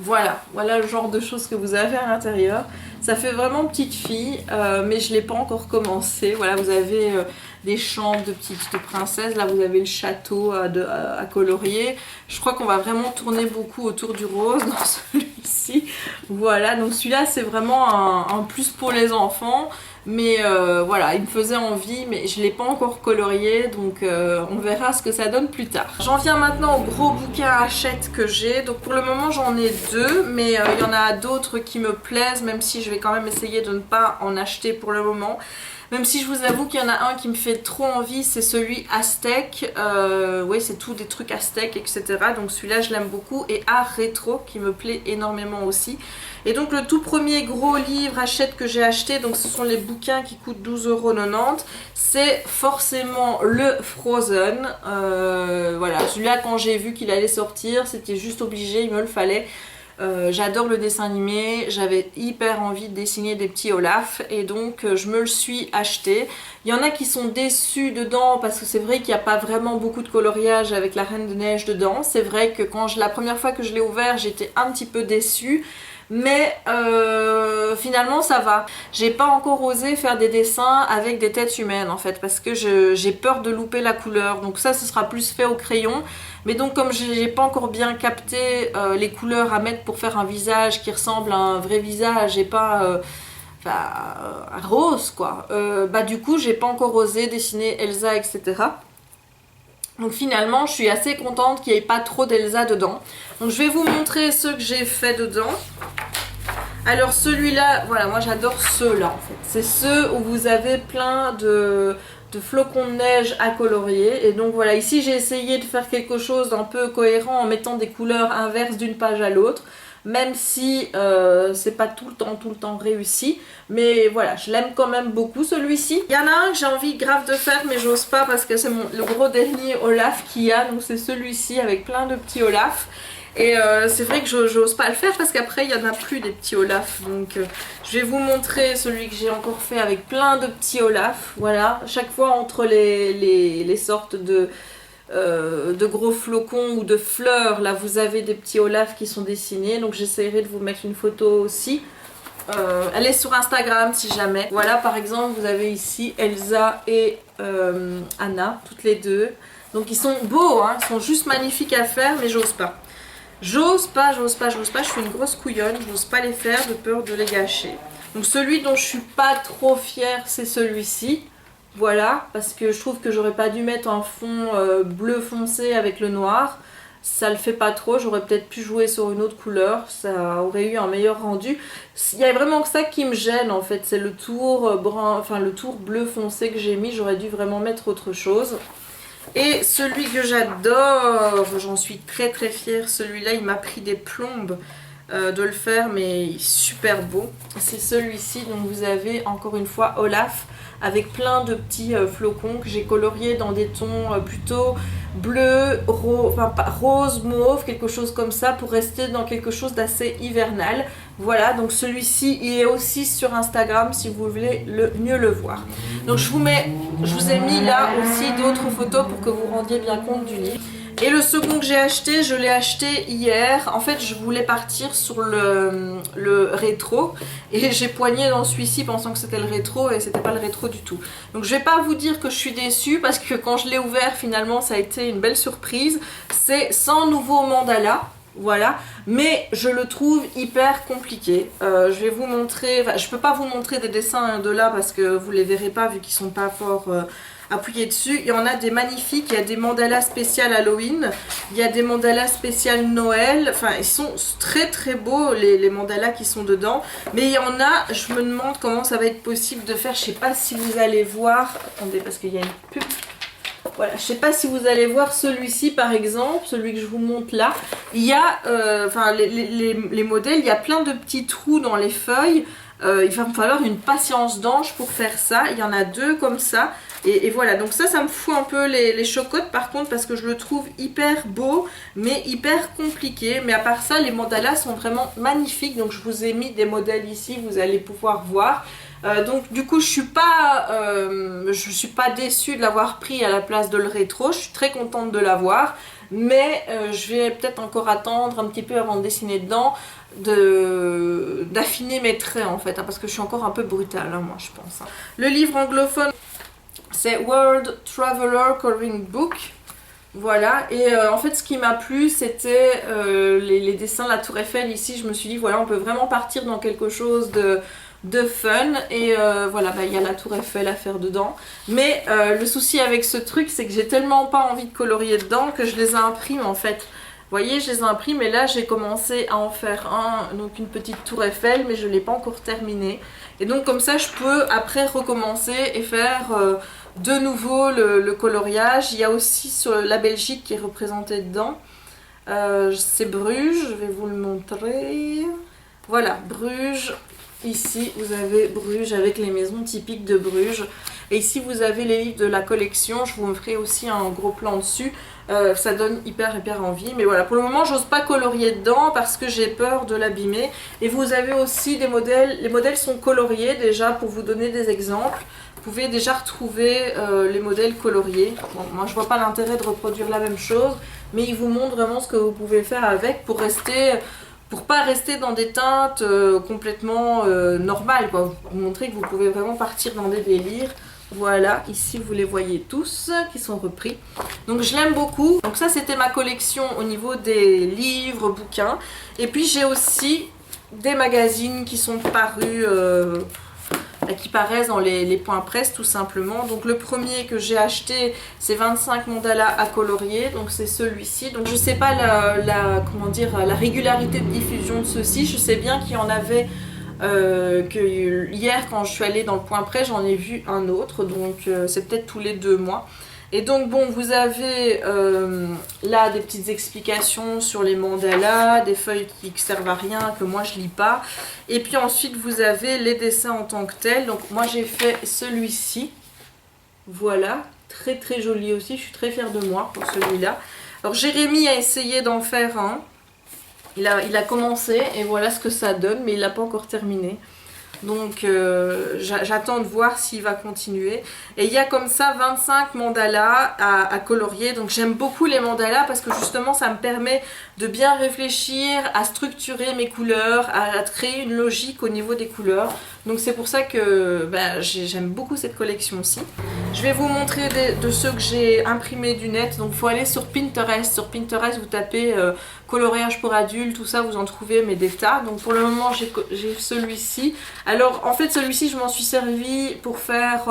Voilà, voilà le genre de choses que vous avez à l'intérieur. Ça fait vraiment petite fille, mais je ne l'ai pas encore commencé. Voilà, vous avez des chambres de petites princesses. Là, vous avez le château à colorier. Je crois qu'on va vraiment tourner beaucoup autour du rose dans celui-ci. Voilà, donc celui-là, c'est vraiment un plus pour les enfants. Mais voilà, il me faisait envie, mais je ne l'ai pas encore colorié, donc on verra ce que ça donne plus tard. J'en viens maintenant au gros bouquin Hachette que j'ai. Donc pour le moment j'en ai deux, mais il y en a d'autres qui me plaisent, même si je vais quand même essayer de ne pas en acheter pour le moment. Même si je vous avoue qu'il y en a un qui me fait trop envie, c'est celui Aztèque. Oui, c'est tout des trucs Aztèques, etc. Donc celui-là, je l'aime beaucoup. Et Art Rétro, qui me plaît énormément aussi. Et donc le tout premier gros livre Hachette que j'ai acheté, donc ce sont les bouquins qui coûtent 12,90 €. C'est forcément le Frozen. Voilà, celui-là, quand j'ai vu qu'il allait sortir, c'était juste obligé, il me le fallait. J'adore le dessin animé, j'avais hyper envie de dessiner des petits Olaf et donc je me le suis acheté. Il y en a qui sont déçus dedans parce que c'est vrai qu'il n'y a pas vraiment beaucoup de coloriage avec la Reine de Neige dedans. C'est vrai que la première fois que je l'ai ouvert, j'étais un petit peu déçue. Mais finalement ça va. J'ai pas encore osé faire des dessins avec des têtes humaines en fait, parce que j'ai peur de louper la couleur. Donc ça, ce sera plus fait au crayon. Mais donc comme j'ai pas encore bien capté les couleurs à mettre pour faire un visage qui ressemble à un vrai visage et pas rose quoi, bah du coup j'ai pas encore osé dessiner Elsa, etc. Donc finalement je suis assez contente qu'il n'y ait pas trop d'Elsa dedans. Donc je vais vous montrer ceux que j'ai fait dedans. Alors celui-là, voilà, moi j'adore ceux-là en fait. C'est ceux où vous avez plein de flocons de neige à colorier. Et donc voilà, ici j'ai essayé de faire quelque chose d'un peu cohérent en mettant des couleurs inverses d'une page à l'autre. Même si c'est pas tout le temps réussi. Mais voilà, je l'aime quand même beaucoup celui-ci. Il y en a un que j'ai envie grave de faire mais j'ose pas parce que c'est le gros dernier Olaf qu'il y a. Donc c'est celui-ci avec plein de petits Olaf. Et c'est vrai que j'ose pas le faire parce qu'après il n'y en a plus des petits Olaf. Donc je vais vous montrer celui que j'ai encore fait avec plein de petits Olaf. Voilà, chaque fois entre les sortes de de gros flocons ou de fleurs. Là vous avez des petits Olaf qui sont dessinés, donc j'essaierai de vous mettre une photo aussi. Elle est sur Instagram si jamais. Voilà, par exemple vous avez ici Elsa et Anna, toutes les deux. Donc ils sont beaux, hein, ils sont juste magnifiques à faire, mais j'ose pas. J'ose pas, je suis une grosse couillonne, j'ose pas les faire de peur de les gâcher. Donc celui dont je suis pas trop fière, c'est celui-ci. Voilà, parce que je trouve que j'aurais pas dû mettre un fond bleu foncé avec le noir. Ça le fait pas trop, j'aurais peut-être pu jouer sur une autre couleur, ça aurait eu un meilleur rendu. Il y a vraiment que ça qui me gêne en fait, c'est le tour brun, enfin le tour bleu foncé que j'ai mis, j'aurais dû vraiment mettre autre chose. Et celui que j'adore, j'en suis très très fière, celui-là il m'a pris des plombes de le faire, mais il est super beau. C'est celui-ci, donc vous avez encore une fois Olaf avec plein de petits flocons que j'ai coloriés dans des tons plutôt bleu, rose, mauve, quelque chose comme ça pour rester dans quelque chose d'assez hivernal. Voilà, donc celui-ci il est aussi sur Instagram si vous voulez mieux le voir. Donc je vous ai mis là aussi d'autres photos pour que vous rendiez bien compte du livre. Et le second que j'ai acheté, je l'ai acheté hier. En fait, je voulais partir sur le rétro et j'ai poigné dans celui-ci pensant que c'était le rétro et c'était pas le rétro du tout. Donc je vais pas vous dire que je suis déçue parce que quand je l'ai ouvert, finalement, ça a été une belle surprise. C'est 100 nouveaux mandalas. Voilà, mais je le trouve hyper compliqué. Je vais vous montrer, enfin, je peux pas vous montrer des dessins de là parce que vous les verrez pas vu qu'ils sont pas fort appuyés dessus. Il y en a des magnifiques, il y a des mandalas spécial Halloween, il y a des mandalas spécial Noël, enfin ils sont très très beaux les mandalas qui sont dedans. Mais il y en a, je me demande comment ça va être possible de faire, je sais pas si vous allez voir, attendez parce qu'il y a une pub. Voilà, je sais pas si vous allez voir celui-ci par exemple, celui que je vous montre là. Il y a, les modèles, il y a plein de petits trous dans les feuilles. Il va me falloir une patience d'ange pour faire ça. Il y en a deux comme ça. Et voilà, donc ça me fout un peu les chocottes par contre parce que je le trouve hyper beau mais hyper compliqué. Mais à part ça, les mandalas sont vraiment magnifiques. Donc je vous ai mis des modèles ici, vous allez pouvoir voir. Donc du coup je suis pas déçue de l'avoir pris à la place de le rétro, je suis très contente de l'avoir, mais je vais peut-être encore attendre un petit peu avant de dessiner dedans, d'affiner mes traits en fait, hein, parce que je suis encore un peu brutale, hein, moi je pense. Hein. Le livre anglophone c'est World Traveler Coloring Book. Voilà, et en fait ce qui m'a plu c'était les dessins de la Tour Eiffel ici, je me suis dit voilà on peut vraiment partir dans quelque chose de fun et voilà il y a la Tour Eiffel à faire dedans, mais le souci avec ce truc c'est que j'ai tellement pas envie de colorier dedans que je les imprime en fait. Vous voyez, je les imprime et là j'ai commencé à en faire donc une petite Tour Eiffel, mais je ne l'ai pas encore terminé. Et donc comme ça je peux après recommencer et faire de nouveau le coloriage. Il y a aussi sur la Belgique qui est représentée dedans. C'est Bruges, je vais vous le montrer. Voilà, Bruges. Ici vous avez Bruges avec les maisons typiques de Bruges. Et ici vous avez les livres de la collection. Je vous ferai aussi un gros plan dessus. Ça donne hyper envie. Mais voilà, pour le moment j'ose pas colorier dedans parce que j'ai peur de l'abîmer. Et vous avez aussi des modèles. Les modèles sont coloriés déjà pour vous donner des exemples. Vous pouvez déjà retrouver les modèles coloriés. Bon, moi je vois pas l'intérêt de reproduire la même chose. Mais ils vous montrent vraiment ce que vous pouvez faire avec pour pas rester dans des teintes complètement normales, quoi. Vous montrer que vous pouvez vraiment partir dans des délires. Voilà, ici vous les voyez tous qui sont repris. Donc je l'aime beaucoup. Donc ça c'était ma collection au niveau des livres, bouquins. Et puis j'ai aussi des magazines qui sont parus, qui paraissent dans les points presse tout simplement. Donc le premier que j'ai acheté c'est 25 mandalas à colorier, donc c'est celui-ci. Donc je sais pas comment dire, la régularité de diffusion de ceux-ci. Je sais bien qu'il y en avait que hier quand je suis allée dans le point presse j'en ai vu un autre, donc c'est peut-être tous les 2 mois. Et donc bon, vous avez là des petites explications sur les mandalas, des feuilles qui ne servent à rien, que moi je lis pas. Et puis ensuite vous avez les dessins en tant que tels. Donc moi j'ai fait celui-ci. Voilà, très joli aussi, je suis très fière de moi pour celui-là. Alors Jérémy a essayé d'en faire un. Il a commencé et voilà ce que ça donne, mais il l'a pas encore terminé. Donc j'attends de voir s'il va continuer. Et il y a comme ça 25 mandalas à colorier. Donc j'aime beaucoup les mandalas parce que justement ça me permet de bien réfléchir, à structurer mes couleurs, à créer une logique au niveau des couleurs. Donc c'est pour ça que j'aime beaucoup cette collection-ci. Je vais vous montrer de ceux que j'ai imprimés du net. Donc il faut aller sur Pinterest. Sur Pinterest vous tapez coloriage pour adultes, tout ça, vous en trouvez mais des tas. Donc pour le moment j'ai celui-ci. Alors en fait celui-ci je m'en suis servi pour faire,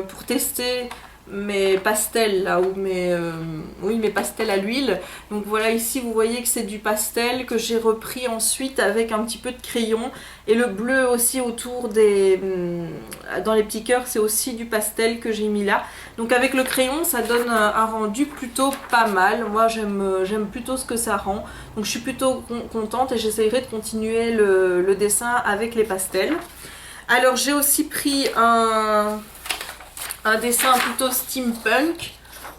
pour tester mes pastels là, ou mes pastels à l'huile. Donc voilà, ici vous voyez que c'est du pastel que j'ai repris ensuite avec un petit peu de crayon, et le bleu aussi autour dans les petits cœurs, c'est aussi du pastel que j'ai mis là. Donc avec le crayon ça donne un rendu plutôt pas mal. Moi j'aime plutôt ce que ça rend, donc je suis plutôt contente et j'essayerai de continuer le dessin avec les pastels. Alors j'ai aussi pris un dessin plutôt steampunk,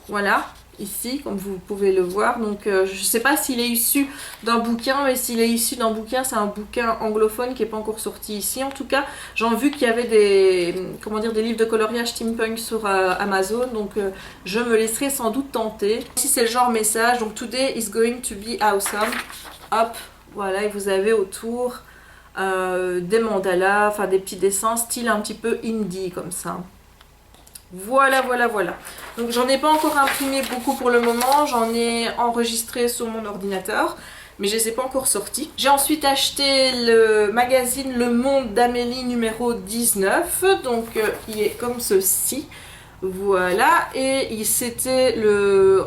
voilà, ici comme vous pouvez le voir. Donc je ne sais pas s'il est issu d'un bouquin, mais s'il est issu d'un bouquin, c'est un bouquin anglophone qui n'est pas encore sorti ici. En tout cas j'ai vu qu'il y avait des livres de coloriage steampunk sur Amazon, donc je me laisserai sans doute tenter. Ici c'est le genre message, donc today is going to be awesome, hop, voilà, et vous avez autour des mandalas, enfin des petits dessins style un petit peu indie comme ça. Voilà. Donc j'en ai pas encore imprimé beaucoup pour le moment, j'en ai enregistré sur mon ordinateur, mais je les ai pas encore sortis. J'ai ensuite acheté le magazine Le Monde d'Amélie numéro 19, donc il est comme ceci. Voilà, et c'était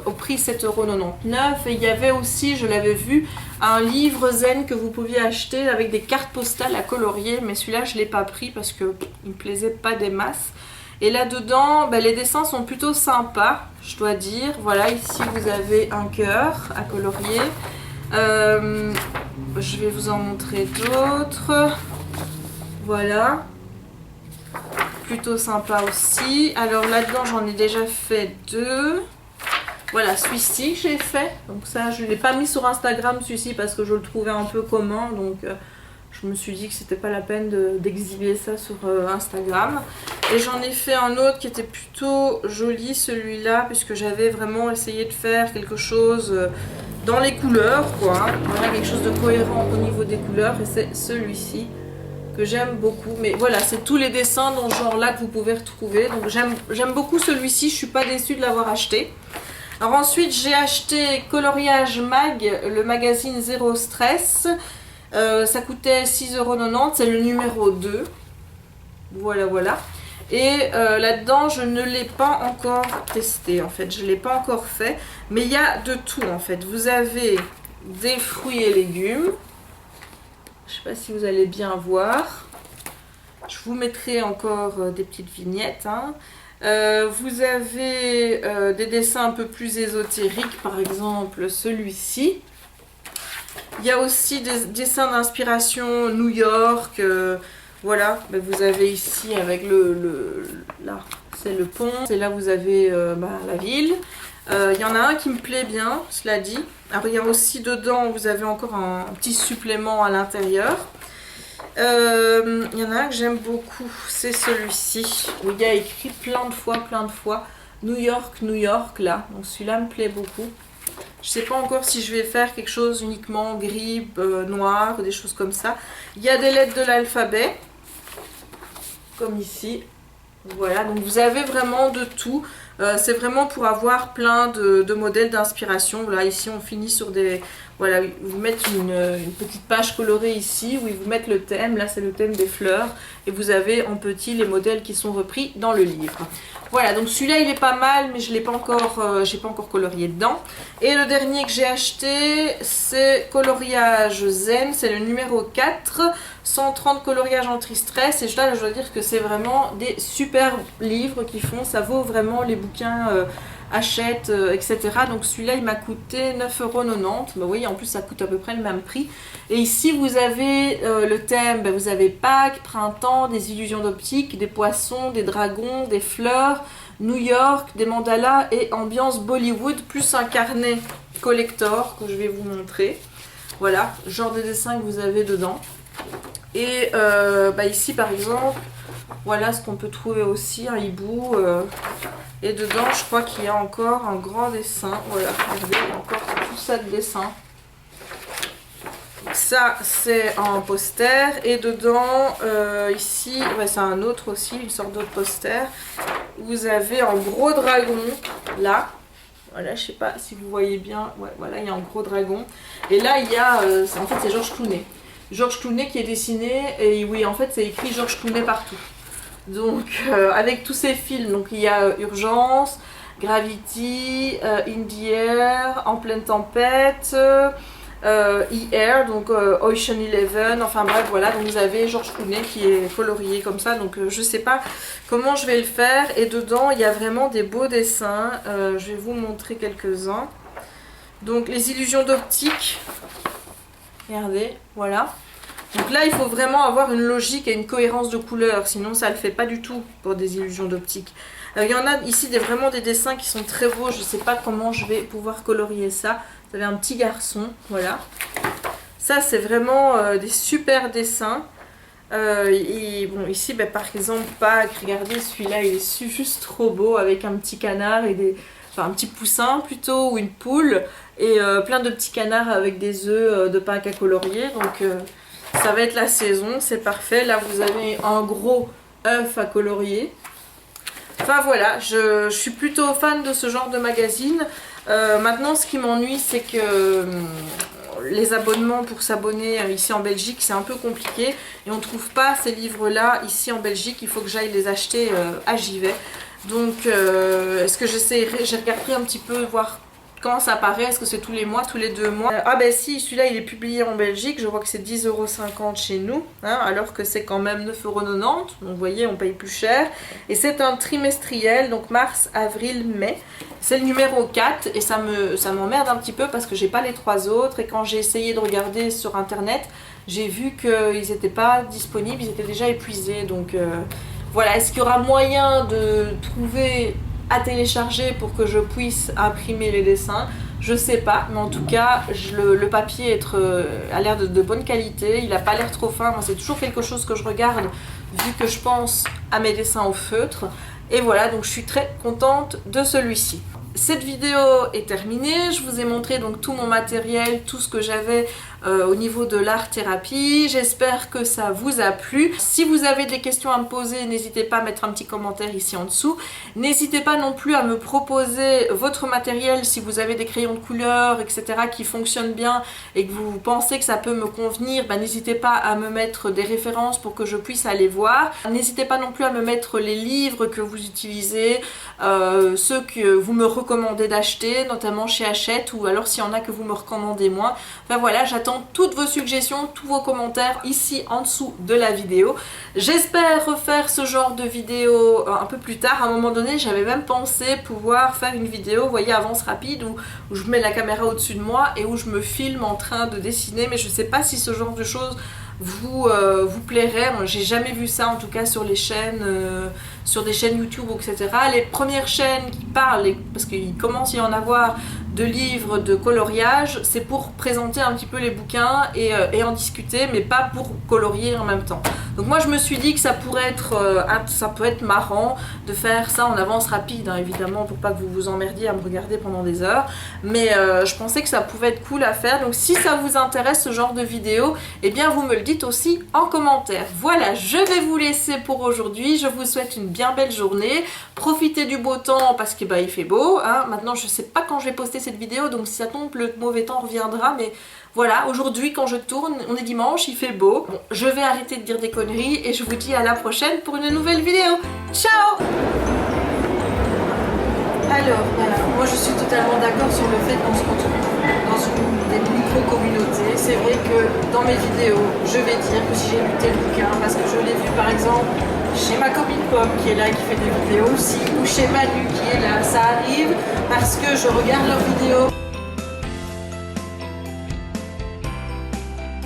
au prix 7,99 €. Et il y avait aussi, je l'avais vu, un livre zen que vous pouviez acheter avec des cartes postales à colorier, mais celui-là je ne l'ai pas pris parce qu'il ne me plaisait pas des masses. Et là-dedans, les dessins sont plutôt sympas, je dois dire. Voilà, ici vous avez un cœur à colorier. Je vais vous en montrer d'autres. Voilà. Plutôt sympa aussi. Alors là-dedans, j'en ai déjà fait 2. Voilà, celui-ci j'ai fait. Donc ça, je ne l'ai pas mis sur Instagram, celui-ci, parce que je le trouvais un peu commun. Donc je me suis dit que c'était pas la peine d'exhiber ça sur Instagram. Et j'en ai fait un autre qui était plutôt joli, celui-là, puisque j'avais vraiment essayé de faire quelque chose dans les couleurs, quoi. Voilà, quelque chose de cohérent au niveau des couleurs. Et c'est celui-ci que j'aime beaucoup. Mais voilà, c'est tous les dessins dans ce genre-là que vous pouvez retrouver. Donc j'aime beaucoup celui-ci, je suis pas déçue de l'avoir acheté. Alors ensuite, j'ai acheté Coloriage Mag, le magazine Zéro Stress. Ça coûtait 6,90 €, c'est le numéro 2. Voilà. Et là-dedans, je ne l'ai pas encore testé, en fait. Je ne l'ai pas encore fait. Mais il y a de tout, en fait. Vous avez des fruits et légumes. Je ne sais pas si vous allez bien voir. Je vous mettrai encore des petites vignettes. Vous avez des dessins un peu plus ésotériques, par exemple celui-ci. Il y a aussi des dessins d'inspiration New York. Voilà, vous avez ici avec là, c'est le pont. Et là, vous avez la ville. Il y en a un qui me plaît bien, cela dit. Alors, il y a aussi dedans, vous avez encore un petit supplément à l'intérieur. Il y en a un que j'aime beaucoup, c'est celui-ci, où il y a écrit plein de fois New York, là. Donc celui-là me plaît beaucoup. Je sais pas encore si je vais faire quelque chose uniquement gris, noir, ou des choses comme ça. Il y a des lettres de l'alphabet, comme ici. Voilà, donc vous avez vraiment de tout. C'est vraiment pour avoir plein de modèles d'inspiration. Là, ici, on finit sur des... Voilà, ils vous mettent une petite page colorée ici, où ils vous mettent le thème. Là, c'est le thème des fleurs. Et vous avez en petit les modèles qui sont repris dans le livre. Voilà, donc celui-là, il est pas mal, mais je l'ai pas encore, j'ai pas encore colorié dedans. Et le dernier que j'ai acheté, c'est Coloriage Zen. C'est le numéro 4. 130 coloriages anti-stress. Et là, je dois dire que c'est vraiment des super livres qu'ils font. Ça vaut vraiment les bouquins Hachette, etc. Donc celui-là, il m'a coûté 9,90 €. Oui, en plus, ça coûte à peu près le même prix. Et ici, vous avez le thème. Vous avez Pâques, printemps, des illusions d'optique, des poissons, des dragons, des fleurs, New York, des mandalas et ambiance Bollywood, plus un carnet collector que je vais vous montrer. Voilà, genre de dessin que vous avez dedans. Et ici par exemple, voilà ce qu'on peut trouver aussi, un hibou. Et dedans, je crois qu'il y a encore un grand dessin. Voilà, regardez, il y a encore tout ça de dessin. Ça, c'est un poster. Et dedans, ici, c'est un autre aussi, une sorte d'autre poster. Vous avez un gros dragon, là. Voilà, je sais pas si vous voyez bien. Ouais, voilà, il y a un gros dragon. Et là, il y a... en fait, c'est Georges Clooney. Georges Clooney qui est dessiné. Et oui, en fait, c'est écrit Georges Clooney partout. Donc, avec tous ces films, donc il y a Urgence, Gravity, In the Air, En pleine tempête, E-Air, donc Ocean Eleven, enfin bref, voilà. Donc vous avez Georges Clooney qui est colorié comme ça, donc je sais pas comment je vais le faire. Et dedans, il y a vraiment des beaux dessins. Je vais vous montrer quelques-uns. Donc, les illusions d'optique. Regardez, voilà. Donc là, il faut vraiment avoir une logique et une cohérence de couleurs, sinon ça ne le fait pas du tout pour des illusions d'optique. Il y en a ici vraiment des dessins qui sont très beaux, je ne sais pas comment je vais pouvoir colorier ça. Vous avez un petit garçon, voilà. Ça, c'est vraiment des super dessins. Et bon, ici, par exemple, Pâques, regardez, celui-là, il est juste trop beau, avec un petit canard et un petit poussin plutôt, ou une poule, et plein de petits canards avec des œufs de Pâques à colorier, donc... ça va être la saison, c'est parfait. Là, vous avez un gros œuf à colorier. Enfin voilà, je suis plutôt fan de ce genre de magazine. Maintenant, ce qui m'ennuie, c'est que les abonnements pour s'abonner ici en Belgique, c'est un peu compliqué. Et on ne trouve pas ces livres-là ici en Belgique. Il faut que j'aille les acheter à Givet. Donc, est-ce que j'essaierai, j'ai regardé un petit peu, voir quand ça apparaît, est-ce que c'est tous les mois, tous les 2 mois? Ah ben si, celui-là il est publié en Belgique, je vois que c'est 10,50 € chez nous, hein, alors que c'est quand même 9,90 €, donc vous voyez on paye plus cher. Et c'est un trimestriel, donc mars, avril, mai. C'est le numéro 4 et ça m'emmerde un petit peu parce que j'ai pas les 3 autres. Et quand j'ai essayé de regarder sur internet, j'ai vu qu'ils n'étaient pas disponibles, ils étaient déjà épuisés. Donc voilà, est-ce qu'il y aura moyen de trouver à télécharger pour que je puisse imprimer les dessins? Je sais pas, mais en tout cas le papier a l'air de bonne qualité, il a pas l'air trop fin. Moi c'est toujours quelque chose que je regarde vu que je pense à mes dessins au feutre. Et voilà, donc je suis très contente de celui-ci. Cette vidéo est terminée, je vous ai montré donc tout mon matériel, tout ce que j'avais au niveau de l'art thérapie. J'espère que ça vous a plu. Si vous avez des questions à me poser, n'hésitez pas à mettre un petit commentaire ici en dessous. N'hésitez pas non plus à me proposer votre matériel si vous avez des crayons de couleur, etc. qui fonctionnent bien et que vous pensez que ça peut me convenir. N'hésitez pas à me mettre des références pour que je puisse aller voir. N'hésitez pas non plus à me mettre les livres que vous utilisez, ceux que vous me recommandez d'acheter, notamment chez Hachette, ou alors s'il y en a que vous me recommandez moins. Enfin voilà, j'attends toutes vos suggestions, tous vos commentaires ici en dessous de la vidéo. J'espère refaire ce genre de vidéo un peu plus tard. À un moment donné, j'avais même pensé pouvoir faire une vidéo, vous voyez, avance rapide, où je mets la caméra au-dessus de moi et où je me filme en train de dessiner, mais je sais pas si ce genre de choses vous plairait. Moi, j'ai jamais vu ça en tout cas sur les chaînes, sur des chaînes YouTube, etc. Les premières chaînes qui parlent, parce qu'il commence à y en avoir de livres de coloriage, c'est pour présenter un petit peu les bouquins et en discuter, mais pas pour colorier en même temps. Donc moi je me suis dit que ça pourrait être marrant de faire ça en avance rapide, hein, évidemment, pour pas que vous vous emmerdiez à me regarder pendant des heures, mais je pensais que ça pouvait être cool à faire. Donc si ça vous intéresse ce genre de vidéo, eh bien vous me le dites aussi en commentaire. Voilà, je vais vous laisser pour aujourd'hui. Je vous souhaite une bien belle journée. Profitez du beau temps parce que il fait beau, hein. Maintenant je sais pas quand je vais poster cette vidéo, donc si ça tombe le mauvais temps reviendra, mais voilà, aujourd'hui quand je tourne, on est dimanche, il fait beau. Bon, je vais arrêter de dire des conneries et je vous dis à la prochaine pour une nouvelle vidéo. Ciao! Alors, moi je suis totalement d'accord sur le fait qu'on se retrouve dans des micro-communautés. C'est vrai que dans mes vidéos, je vais dire que si j'ai lu tel bouquin, parce que je l'ai vu par exemple chez ma copine Pomme qui est là, qui fait des vidéos aussi, ou chez Manu qui est là, ça arrive parce que je regarde leurs vidéos.